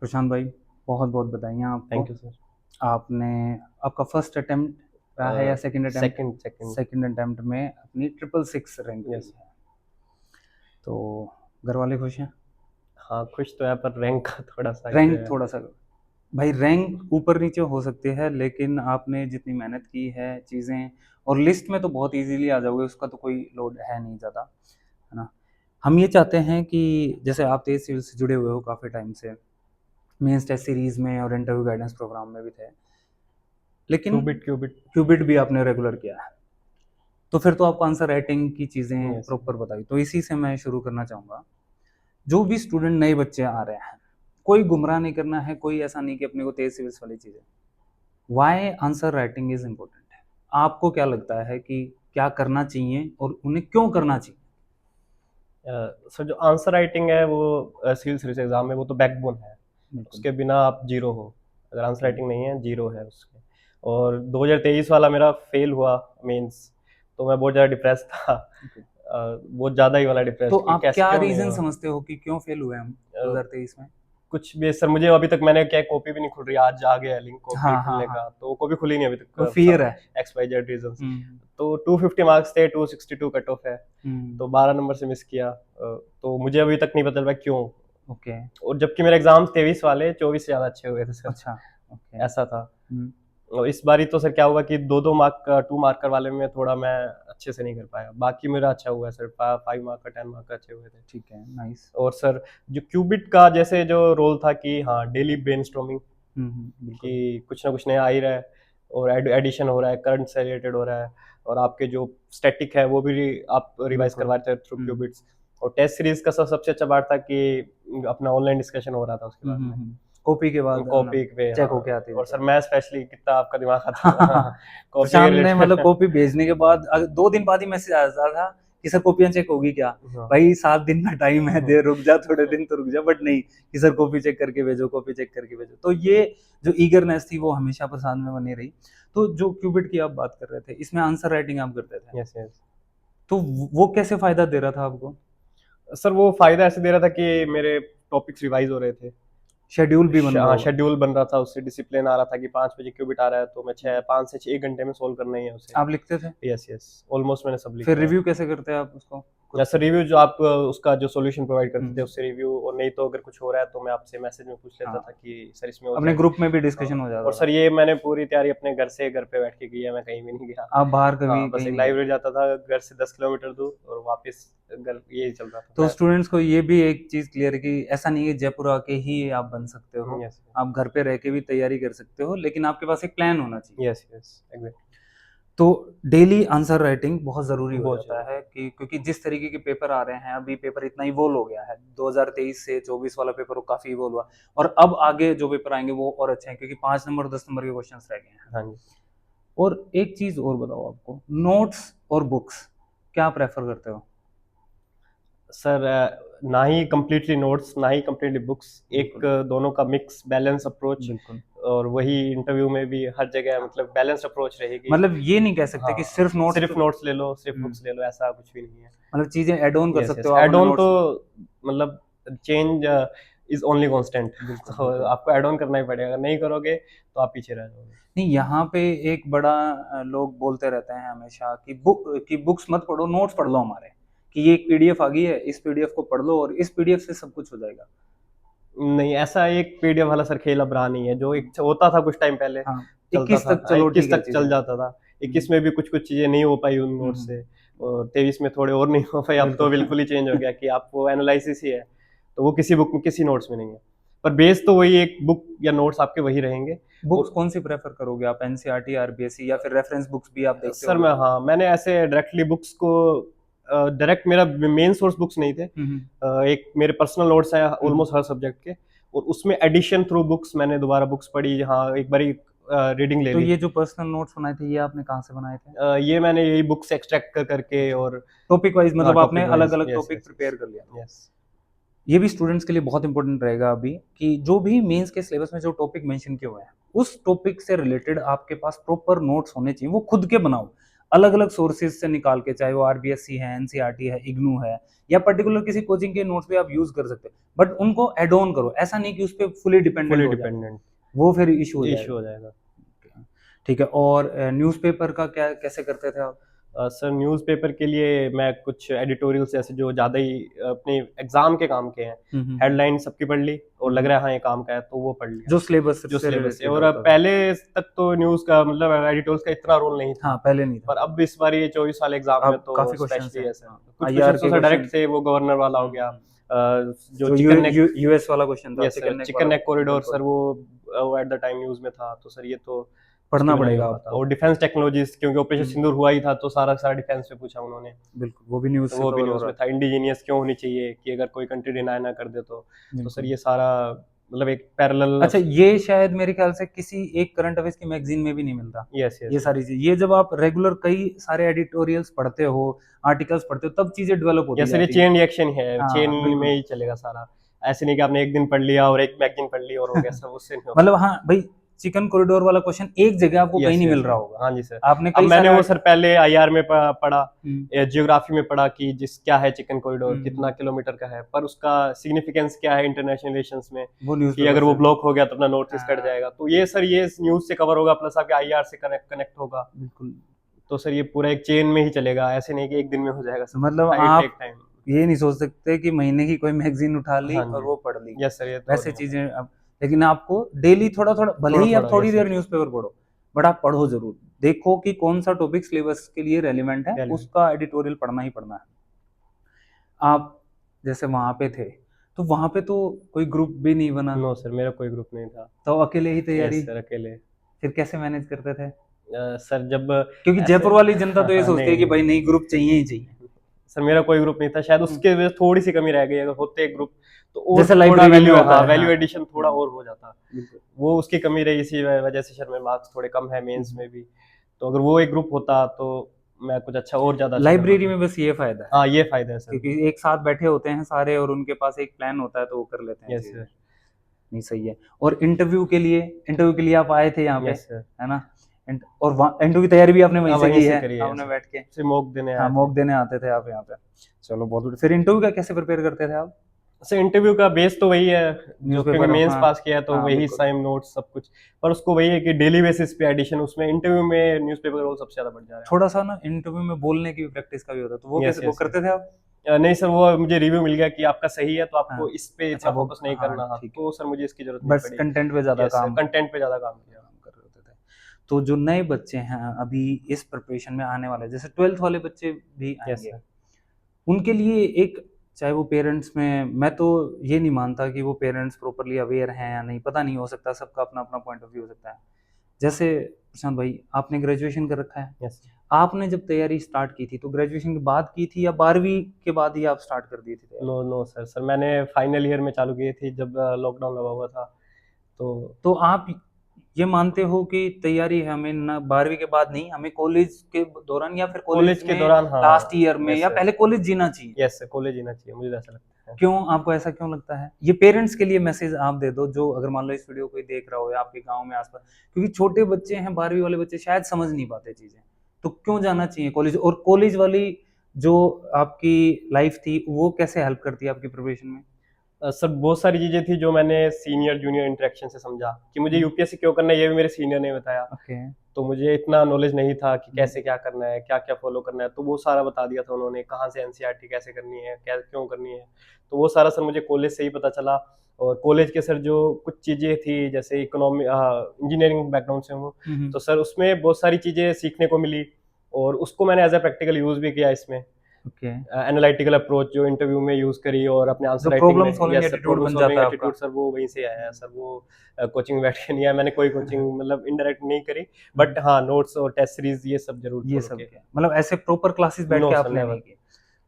प्रशांत भाई, बहुत बहुत बधाइयाँ आपको। Thank you sir. आपने आपका फर्स्ट अटेम्प्ट रहा है या second attempt? Second second. Second attempt में अपनी ट्रिपल सिक्स रैंक हुई यस। है, तो घर वाले खुश हैं? हाँ, खुश तो है पर रैंक का थोड़ा सा इशू रैंक है। थोड़ा सा, भाई रैंक ऊपर नीचे हो सकती है, लेकिन आपने जितनी मेहनत की है चीज़ें, और लिस्ट में तो बहुत इजीली आ जाओगे, उसका तो कोई लोड है नहीं ज़्यादा, है ना। हम ये चाहते हैं कि जैसे आप तेज सिविल से जुड़े हुए हो काफ़ी टाइम से, मेंस टेस्ट सीरीज में और इंटरव्यू गाइडेंस प्रोग्राम में भी थे, लेकिन क्यूबिट क्यूबिट। क्यूबिट भी आपने रेगुलर किया है, तो फिर तो आपको आंसर राइटिंग की चीज़ें यस। प्रॉपर बताई। तो इसी से मैं शुरू करना चाहूँगा। जो भी स्टूडेंट नए बच्चे आ रहे हैं, कोई गुमराह नहीं करना है, कोई ऐसा नहीं कि अपने को तेज सिविल्स वाली चीज़ें, why answer writing is important है। आपको क्या लगता है कि क्या करना चाहिए और उन्हें क्यों करना चाहिए? सर जो आंसर राइटिंग है वो सिविल सर्विस एग्जाम में वो तो बैकबोन है। बिल्कुल। उसके बिना आप जीरो हो। अगर आंसर हम्म, राइटिंग नहीं है जीरो है उसके। और 2023 वाला मेरा फेल हुआ मेंस, तो मैं बहुत ज़्यादा डिप्रेस था। बिल्कुल। बहुत ज़्यादा ही वाला तो डिप्रेस कि आप कैसे क्या क्यों नहीं रीजन हुआ। समझते हो कि क्यों फेल हुए हम अ, 2023 में? कुछ भी सर, मुझे अभी तक मैंने क्या कॉपी भी नहीं खुल रही, आज आ गया लिंक कॉपी हाँ हाँ खुलने हाँ। का, तो कॉपी खुली नहीं अभी वो तक फियर सम है। X Y Z reason. हम्म। तो 250 मार्क्स थे, 262 कट ऑफ है। हम्म। तो 12 नंबर से मिस किया, तो मुझे अभी तक नहीं पता चल रहा क्यों। ओके। और जबकि मेरे एग्जाम 23 वाले 24 से ज्यादा अच्छे हुए थे सर। अच्छा। ओके। ऐसा था। हम्म। और इस बारी तो सर क्या हुआ कि दो दो मार्क का 2 मार्कर वाले में थोड़ा मैं अच्छे से नहीं कर पाया, बाकी मेरा अच्छा हुआ है सर, 5 मार्क का 10 मार्क का अच्छे हुए थे। ठीक है, नाइस। और सर जो क्यूबिट का जैसे जो रोल था कि हाँ डेली ब्रेनस्टॉर्मिंग, बिल्कुल। कि कुछ ना कुछ नया आ ही रहा है, और एडिशन हो रहा है, करंट से रिलेटेड हो रहा है, और आपके जो स्टैटिक है वो भी आप रिवाइज बिल्कुल। करवा रहे थे थ्रू क्यूबिट्स। और टेस्ट सीरीज का सबसे अच्छा पार्ट था कि अपना ऑनलाइन डिस्कशन हो रहा था उसके बाद में, कॉपी के बाद ना, कॉपी पे। चेक हाँ। होके आती थी और सर फिर। मैं स्पेशली कितना आपका दिमाग खाता था कॉपी के प्रशांत ने मतलब रिलेटेड। कॉपी भेजने के बाद 2 दिन बाद ही मैसेज आता था कि सर कॉपियां चेक होगी क्या? हाँ। भाई 7 दिन का टाइम है, दे रुक जा, थोड़े दिन तो रुक जा, बट नहीं कि सर कॉपी चेक करके भेजो, कॉपी चेक करके भेजो। तो ये जो ईगरनेस थी वो हमेशा प्रशांत में बनी रही। तो जो क्यूबिट की आप बात कर रहे थे, इसमें आंसर राइटिंग आप करते थे, यस यस। तो वो कैसे फायदा दे रहा था आपको? सर वो फायदा ऐसे दे रहा था कि मेरे टॉपिक्स रिवाइज हो रहे थे। शेड्यूल भी बन रहा हाँ, होगा। शेड्यूल बन रहा था, उससे डिसिप्लिन आ रहा था कि 5 बजे क्यूबिट आ रहा है तो मैं छः 5 से 6 घंटे में सोल्व करना ही है उसे। आप लिखते थे? Yes yes. ऑलमोस्ट मैंने सब फिर लिखा है। रिव्यू कैसे करते हैं आप उसको खुद जैसे से? रिव्यू जो आप उसका जो सॉल्यूशन प्रोवाइड करते थे हम्म। उससे रिव्यू, और नहीं तो अगर कुछ हो रहा है तो मैं आपसे मैसेज में पूछ लेता हाँ, था कि सर इसमें हो अपने जाए। ग्रुप में भी हाँ। डिस्कशन हो और जाता सर था। ये मैंने पूरी तैयारी अपने घर से घर पे बैठ के की है, मैं कहीं भी नहीं गया। आप बाहर कभी हाँ, बस कहीं एक नहीं गए? लाइब्रेरी जाता था घर से 10 किलोमीटर दूर, और वापस घर, यही चल रहा था तो मैं। स्टूडेंट्स को ये भी एक चीज़ क्लियर है कि ऐसा नहीं है जयपुर आके ही आप बन सकते हो, यस आप घर पे रह के भी तैयारी कर सकते हो, लेकिन आपके पास एक प्लान होना चाहिए। Yes yes exact. तो डेली आंसर राइटिंग बहुत ज़रूरी हो बहुत जाता ज़्यादा। है कि क्योंकि जिस तरीके के पेपर आ रहे हैं, अभी पेपर इतना इवोल्व हो गया है, 2023 से 24 वाला पेपर काफ़ी इवोल्व हुआ, और अब आगे जो पेपर आएंगे वो और अच्छे हैं, क्योंकि 5 नंबर 10 नंबर के क्वेश्चन रह गए हैं। हाँ जी। और एक चीज़ और बताओ, आपको नोट्स और बुक्स क्या प्रेफर करते हो? सर ना ही कम्प्लीटली नोट्स ना ही कम्प्लीटली बुक्स, एक बिल्कुल। दोनों का मिक्स बैलेंस अप्रोच। बिल्कुल। और वही इंटरव्यू में भी हर जगह मतलब बैलेंस्ड अप्रोच रहेगी। मतलब ये नहीं कह सकते हाँ, कि सिर्फ नोट्स पे। सिर्फ नोट्स ले लो सिर्फ हम्म, बुक्स ले लो, ऐसा कुछ भी नहीं है। मतलब चीजें ऐड ऑन कर यस सकते यस, हो आप एड अपने ऑन तो नोट्स में। मतलब चेंज इज ओनली कांस्टेंट। बिल्कुल तो बिल्कुल। आपको एड ऑन करना ही पड़ेगा, नहीं करोगे तो आप पीछे रह जाओगे। नहीं, यहाँ पे एक बड़ा लोग बोलते रहते हैं हमेशा कि बुक्स मत पढ़ो, नोट्स पढ़ लो हमारे, कि ये एक पीडीएफ आ गई है, इस पीडीएफ को पढ़ लो और इस पीडीएफ से सब कुछ हो जाएगा। नहीं, ऐसा एक पीडीएफ वाला सर खेल अब रहा नहीं है, जो एक होता था कुछ टाइम पहले। हाँ, चलता 21 था, तक चलो, ठीक 21 है तक चीजें। चल जाता था। 21 में भी कुछ कुछ चीजें नहीं हो पाई उन नोट से, और 23 में थोड़े और नहीं हो पाई, अब तो बिल्कुल। बिल्कुल ही चेंज हो गया कि आप वो एनालिसिस ही है, तो वो किसी बुक में किसी नोट्स में नहीं है। पर बेस तो वही, एक बुक या नोट्स आपके वही रहेंगे। बुक्स और कौन सी प्रेफर करोगे आप, एनसीईआरटी, आरबीएसई, या फिर रेफरेंस बुक्स भी आप देखते सर होगे? मैं, हाँ, मैंने ऐसे डायरेक्टली बुक्स को, डायरेक्ट मेरा मेन सोर्स बुक्स नहीं थे। हम्म। एक मेरे पर्सनल नोट्स हैं हम्म। ऑलमोस्ट हर सब्जेक्ट के, और उसमें एडिशन थ्रू बुक्स मैंने दोबारा बुक्स पढ़ी, हाँ एक बारी रीडिंग ले तो ली। ये जो पर्सनल नोट्स बनाए थे, ये आपने कहाँ से बनाए थे? ये मैंने यही बुक्स एक्सट्रैक्ट कर करके, अच्छा, और टॉपिक वाइज, मतलब आपने टॉपिक अलग वाइज। अलग यस टॉपिक यस प्रिपेयर कर लिया? यस। ये भी स्टूडेंट्स के लिए बहुत इंपॉर्टेंट रहेगा अभी, कि जो भी मेंस के सिलेबस में जो टॉपिक मेंशन किए हुए हैं, उस टॉपिक से रिलेटेड आपके पास प्रॉपर नोट्स होने चाहिए, वो खुद के बनाओ। अलग-अलग सोर्सेज़ से निकाल के, चाहे वो आरबीएससी है, एनसीईआरटी है, इग्नू है या पर्टिकुलर किसी कोचिंग के नोट्स भी आप यूज़ कर सकते हो। बट उनको ऐड ऑन करो, ऐसा नहीं कि उस पे फुली डिपेंडेंट फुली हो जाए, डिपेंडेंट वो फिर इश्यू हो इश्यू जाएगा। हो जाएगा। ठीक है, और न्यूज़पेपर का क्या कैसे करते थे आप? सर न्यूज़पेपर के लिए मैं कुछ एडिटोरियल्स ऐसे जो ज़्यादा ही अपने एग्ज़ाम के काम के हैं, हुँ, हुँ, हुँ। हेडलाइन सबकी पढ़ ली और हुँ, लग हुँ। रहा है हाँ, ये काम का है तो वो पढ़ लिया। जो सिलेबस जो से सिलेबस है रिलेटेड और अब होता था। पहले तक तो न्यूज़ का मतलब एडिटोरियल्स का इतना रोल नहीं हाँ, था। पहले नहीं पर था। अब इस बार ये 24 वाले एग्ज़ाम में अब तो काफ़ी क्वेश्चन्स स्पेशली हैं। है सर। हाँ, कुछ आईआर क्वेश्चन्स तो के सर क्वेश्चन। डायरेक्ट थे वो गवर्नर वाला हो हुँ, गया। हुँ। जो जो चिकन नेक यूएस वाला क्वेश्चन था, yes sir, chicken neck chicken वाला। नेक कॉरिडोर बिल्कुल, सर वो एट द टाइम न्यूज़ में था, तो सर ये तो उसके पढ़ना बिना नहीं हो पड़ेगा पाता। आपको। और डिफेंस टेक्नोलॉजीज़ क्योंकि ऑपरेशन हुँ, सिंदूर हुआ ही था, तो सारा का सारा डिफेंस पे पूछा उन्होंने। बिल्कुल, वो भी न्यूज़ तो से वो भी कवर हो न्यूज़ रहा में था। था, इंडिजीनियस क्यों होनी चाहिए कि अगर कोई कंट्री डिनाई ना कर दे तो सर बिल्कुल। ये सारा मतलब एक पैरेलल अच्छा, ये शायद मेरे ख्याल से किसी एक करंट अफेयर्स की मैगज़ीन में भी नहीं मिलता, यस, ये यस, यस। सारी चीज़। ये जब आप रेगुलर कई सारे एडिटोरियल्स पढ़ते हो, आर्टिकल्स पढ़ते हो, तब चीज़ें डेवलप होती यस सर, ये जाती हैं। चेन रिएक्शन है, चेन हाँ, में बिल्कुल। ही चलेगा सारा। ऐसे नहीं कि आपने एक दिन पढ़ लिया और एक मैगज़ीन पढ़ ली और हो गया, सब उससे नहीं हो मतलब पाएगा। हाँ, भई चिकन कॉरिडोर वाला क्वेश्चन एक जगह आपको कहीं यस, नहीं यस, मिल रहा यस। होगा। हाँ जी सर। आपने अब कई मैंने सारे वो सर पहले आईआर में पढ़ा, हुँ, ज्योग्राफी में पढ़ा कि क्या है चिकन कॉरिडोर, हुँ, कितना हुँ। किलोमीटर का है, पर उसका सिग्निफिकेंस क्या है इंटरनेशनल रिलेशंस में, वो कि न्यूज़पेपर अगर वो से। ब्लॉक हो गया तो अपना नॉर्थ ईस्ट कट हाँ, जाएगा। तो ये सर ये न्यूज़ से कवर होगा प्लस आपके आईआर से कनेक्ट होगा। बिल्कुल। तो सर ये पूरा एक चेन में ही चलेगा, ऐसे नहीं कि एक दिन में हो जाएगा सब कुछ, मतलब इट टेक आप टाइम। ये नहीं सोच सकते कि महीने की कोई मैगज़ीन उठा ली हाँ और जी। वो पढ़ ली। यस सर, ये तो वैसे नहीं होगा। चीज़ें अब, लेकिन आपको डेली थोड़ा-थोड़ा, भले ही आप थोड़ा-थोड़ा, थोड़ी यस देर सर। न्यूज़पेपर पढ़ो, बट आप पढ़ो ज़रूर। देखो कि कौन-सा टॉपिक सिलेबस के लिए रेलेवेंट है, रेलेवेंट। उसका एडिटोरियल पढ़ना ही पढ़ना है। आप जैसे वहाँ पे थे, तो वहाँ पे तो कोई ग्रुप भी नहीं बना, नो सर, मेरा कोई ग्रुप नहीं था। तो अकेले ही तैयारी, यस सर, अकेले। फिर कैसे मैनेज करते थे? सर जब क्योंकि ऐसे जयपुर वाली जनता हाँ, तो ये हाँ, सोचती नहीं, है कि नहीं। भाई नहीं, ग्रुप चाहिए ही चाहिए। सर मेरा कोई ग्रुप नहीं था, शायद हुँ, उसके वजह से थोड़ी-सी कमी रह गई, अगर होते एक ग्रुप तो और जैसे थोड़ा लाइब्रेरी में वैल्यू होता हाँ, है, वैल्यू हाँ। एडिशन थोड़ा हुँ, और हो जाता। बिल्कुल। वो उसकी कमी रही, इसी वजह से शायद मेरे मार्क्स थोड़े कम है हुँ, मेंस हुँ। में भी। तो अगर वो एक ग्रुप होता तो मैं कुछ अच्छा और ज़्यादा अच्छा कर लाइब्रेरी पाता। में बस ये फ़ायदा है, हाँ, ये फ़ायदा है सर। क्योंकि एक साथ बैठे होते हैं सारे और उनके पास एक प्लान होता है, तो वो कर लेते हैं यस चीज़ें। सर, नहीं, सही है। और इंटरव्यू के लिए आप आए थे यहाँ पे, यस सर। है ना? और वहाँ इंटरव्यू की तैयारी भी आपने वहीं हाँ, से वहीं की से है, करी है आपने सर। बैठ के। सिर्फ मॉक देने हाँ, आए थे। मॉक देने आते थे आप यहाँ पे। चलो बहुत बढ़िया। फिर इंटरव्यू का कैसे प्रिपेयर करते थे आप? सर इंटरव्यू का बेस तो वही है, जो क्योंकि न्यूज़पेपर, मेंस हाँ। पास किया है तो हाँ, वही बिल्कुल। सेम नोट्स सब कुछ। पर उसको वही है कि डेली बेसिस पे एडिशन, उसमें इंटरव्यू में न्यूज़पेपर का रोल सबसे ज़्यादा बढ़ जा रहा थोड़ा-सा ना इंटरव्यू में बोलने की भी प्रैक्टिस का भी होता है, तो वो है। कैसे यस, वो यस, यस। करते थे आप? नहीं सर, वो मुझे रिव्यू मिल गया कि आपका सही है, तो हाँ। आपको इस पे अच्छा, इतना वो फोकस नहीं हाँ, करना। हाँ, ठीक है। तो सर मुझे इसकी ज़रूरत नहीं बस पड़ी। कंटेंट पे ज़्यादा यस सर, काम कंटेंट पे ज़्यादा काम किया। काम कर रहे होते थे। तो जो नए बच्चे हैं अभी इस प्रिपरेशन में आने वाले, जैसे 12th वाले बच्चे भी यस आएँगे, सर। उनके लिए एक, चाहे वो पेरेंट्स में, मैं तो ये नहीं मानता कि वो पेरेंट्स प्रॉपर्ली अवेयर हैं या नहीं, पता नहीं, हो सकता है सबका अपना-अपना पॉइंट ऑफ व्यू हो सकता है। जैसे प्रशांत भाई, आपने ग्रेजुएशन कर रखा है, यस। आपने जब तैयारी स्टार्ट की थी, तो ग्रेजुएशन के बाद की थी या 12वीं के बाद ही आप स्टार्ट कर दी थी तैयारी? नो, नो सर, मैंने फाइनल ईयर में चालू की थी जब लॉकडाउन लगा हुआ था। तो तो आप ये मानते हो कि तैयारी हमें ना 12वीं के बाद नहीं, हमें कॉलेज के दौरान या फिर कॉलेज कॉलेज के में दौरान लास्ट हाँ, ईयर में यस या सर। पहले कॉलेज जीना चाहिए? यस सर, कॉलेज जीना चाहिए, मुझे ऐसा लगता है। क्यों, आपको ऐसा क्यों लगता है? ये पेरेंट्स के लिए मैसेज आप दे दो, जो अगर मान लो इस वीडियो कोई देख रहा हो या आपके गाँव में आस-पास, क्योंकि छोटे बच्चे हैं, 12वीं वाले बच्चे शायद समझ नहीं पाते चीज़ें। तो क्यों जाना चाहिए कॉलेज? और कॉलेज वाली जो आपकी लाइफ थी, वो कैसे हेल्प करती है आपकी प्रिपरेशन में? सर बहुत सारी चीज़ें थी जो मैंने सीनियर जूनियर इंटरेक्शन से समझा कि मुझे हुँ, यूपीएससी क्यों करना है, ये भी मेरे सीनियर ने बताया। ओके। तो मुझे इतना नॉलेज नहीं था कि हुँ, कैसे क्या करना है, क्या-क्या फ़ॉलो करना है, तो वो सारा बता दिया था उन्होंने, कहाँ से एनसीईआरटी कैसे करनी है, क्या क्यों करनी है। तो वो सारा सर मुझे कॉलेज से ही पता चला। और कॉलेज के सर जो कुछ चीज़ें थी जैसे इंजीनियरिंग बैकग्राउंड से हूँ, हुँ, हुँ। तो सर उसमें बहुत सारी चीज़ें सीखने को मिली और उसको मैंने एज़ अ प्रैक्टिकल यूज़ भी किया इसमें। ओके। एनालिटिकल अप्रोच जो इंटरव्यू में यूज़ करी और अपने आंसर जो राइटिंग प्रॉब्लम में। Solving yes sir, attitude problem बन सॉल्विंग जाता है आपका। एटीट्यूड सर वो वहीं से आया है सर। वो कोचिंग में बैठ के नहीं आया, मैंने कोई कोचिंग मतलब इनडायरेक्ट नहीं करी। बट हाँ, नोट्स और टेस्ट सीरीज़ ये सब ज़रूर ये फॉलो सब किए। क्या? मतलब ऐसे प्रॉपर क्लासेस बैठ नो के सर, आपने नहीं नेवर। की।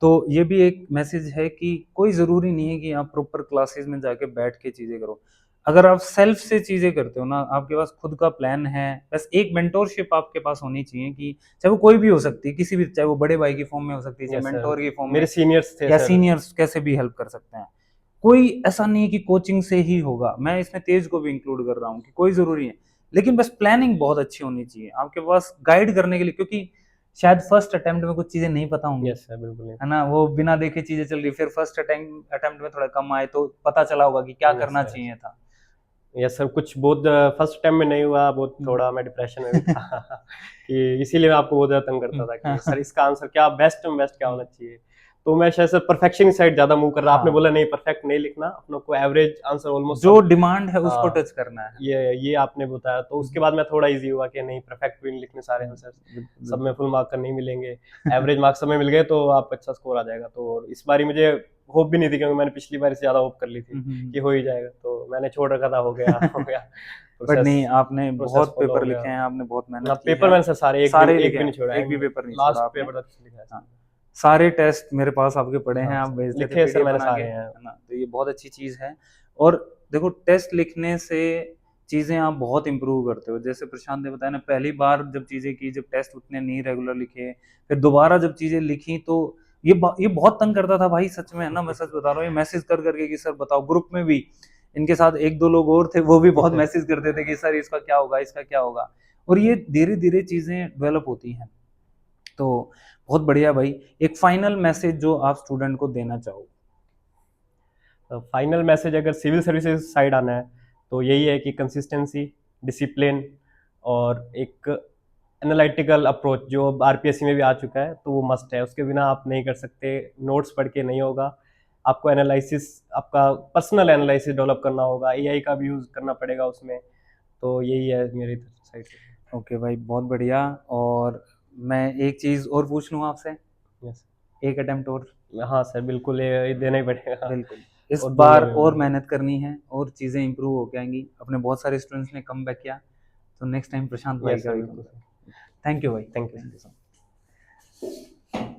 तो ये भी एक मैसेज है कि कोई ज़रूरी नहीं है कि आप प्रॉपर क्लासेस में जाके बैठ के चीज़ें करो। अगर आप सेल्फ से चीज़ें करते हो ना, आपके पास खुद का प्लान है, बस एक मेंटोरशिप आपके पास होनी चाहिए, कि चाहे वो कोई भी हो सकती है, किसी भी, चाहे वो बड़े भाई की फॉर्म में हो सकती है, चाहे यस सर, मेंटोर की फॉर्म मेरे में, सीनियर्स थे या सर। सीनियर्स कैसे भी हेल्प कर सकते हैं। कोई ऐसा नहीं है कि कोचिंग से ही होगा, मैं इसमें तेज को भी इंक्लूड कर रहा हूँ कि कोई ज़रूरी है, लेकिन बस प्लानिंग बहुत अच्छी होनी चाहिए आपके पास गाइड करने के लिए, क्योंकि शायद फर्स्ट अटेम्प्ट में कुछ चीज़ें नहीं पता होंगी, यस सर, बिल्कुल नहीं। है ना? वो बिना देखे चीज़ें चल रही, फिर फर्स्ट अटेम्प्ट में थोड़ा कम आए तो पता चला होगा कि क्या यस करना सर, चाहिए था। यस सर, कुछ बहुत फर्स्ट टाइम में नहीं हुआ, बहुत थोड़ा मैं डिप्रेशन में भी था कि इसीलिए मैं आपको बहुत ज़्यादा तंग करता था कि सर इसका आंसर क्या, बेस्ट में बेस्ट क्या होना चाहिए। तो मैं शायद सर परफेक्शन की साइड ज़्यादा मूव कर रहा। आपने हाँ। बोला नहीं परफेक्ट नहीं लिखना, अपनों को एवरेज आंसर ऑलमोस्ट जो डिमांड है उसको हाँ, टच करना है। ये आपने बताया, तो उसके बाद मैं थोड़ा ईज़ी हुआ कि नहीं परफेक्ट भी नहीं लिखने सारे आंसर्स, बिल्कुल, सब में बिल्कुल। फुल मार्क नहीं मिलेंगे, एवरेज मार्क्स सब में मिल गए तो आप अच्छा स्कोर आ जाएगा। तो इस बारी मुझे होप भी नहीं थी क्योंकि मैंने पिछली बार से ज़्यादा होप कर ली थी हुँ, हुँ, कि हो ही जाएगा, तो मैंने छोड़ रखा था, हो गया, हो गया। बट प्रोसेस नहीं, आपने प्रोसेस बहुत फॉलो पेपर हो गया। लिखे हैं, आपने बहुत मेहनत हाँ, की पेपर है। मैंने सर सारे सारे एक लिखे भी हैं, नहीं छोड़ा, एक भी पेपर नहीं छोड़ा लास्ट आपने। पेपर तक लिखा है सर। हाँ, सारे टेस्ट मेरे पास आपके पड़े हैं, हाँ आप सर, भेजते थे लिखे हैं सर पीडीएफ मैंने बना के, सारे हैं। है ना? तो ये बहुत अच्छी चीज़ है। और देखो, टेस्ट लिखने से चीज़ें आप बहुत इम्प्रूव करते हो। जैसे प्रशांत ने बताया ना, पहली बार जब चीज़ें की, जब टेस्ट उतने नहीं रेगुलर लिखे, फिर दोबारा जब चीज़ें लिखी तो ये बहुत तंग करता था भाई, सच में, है ना? मैं सच बता रहा हूँ, ये मैसेज कर करके कि सर बताओ, ग्रुप में भी इनके साथ 1-2 लोग और थे, वो भी बहुत मैसेज करते थे कि सर इसका क्या होगा, इसका क्या होगा? और ये धीरे-धीरे चीज़ें डेवलप होती हैं। तो बहुत बढ़िया भाई। एक फाइनल मैसेज जो आप स्टूडेंट को देना चाहो? फाइनल मैसेज अगर सिविल सर्विसेज साइड आना है तो यही है कि कंसिस्टेंसी, डिसिप्लिन और एक एनालिटिकल अप्रोच जो अब आरपीएससी में भी आ चुका है तो वो मस्ट है, उसके बिना आप नहीं कर सकते। नोट्स पढ़ के नहीं होगा, आपको एनालिसिस, आपका पर्सनल एनालिसिस डेवलप करना होगा, एआई का भी यूज़ करना पड़ेगा उसमें। तो यही है मेरी साइड से। ओके भाई, बहुत बढ़िया। और मैं एक चीज़ और पूछ लूँ आपसे? यस, एक अटेम्प्ट और? हाँ सर, बिल्कुल ये देना ही पड़ेगा बिल्कुल। इस और बार दूंगा भी और मैं। मेहनत करनी है और चीज़ें इम्प्रूव होके आएँगी। अपने बहुत सारे स्टूडेंट्स ने कमबैक किया, तो नेक्स्ट टाइम प्रशांत भाई यस का सर, भी बिल्कुल कमबैक। सर। थैंक यू भाई, thank you. Thank you so much.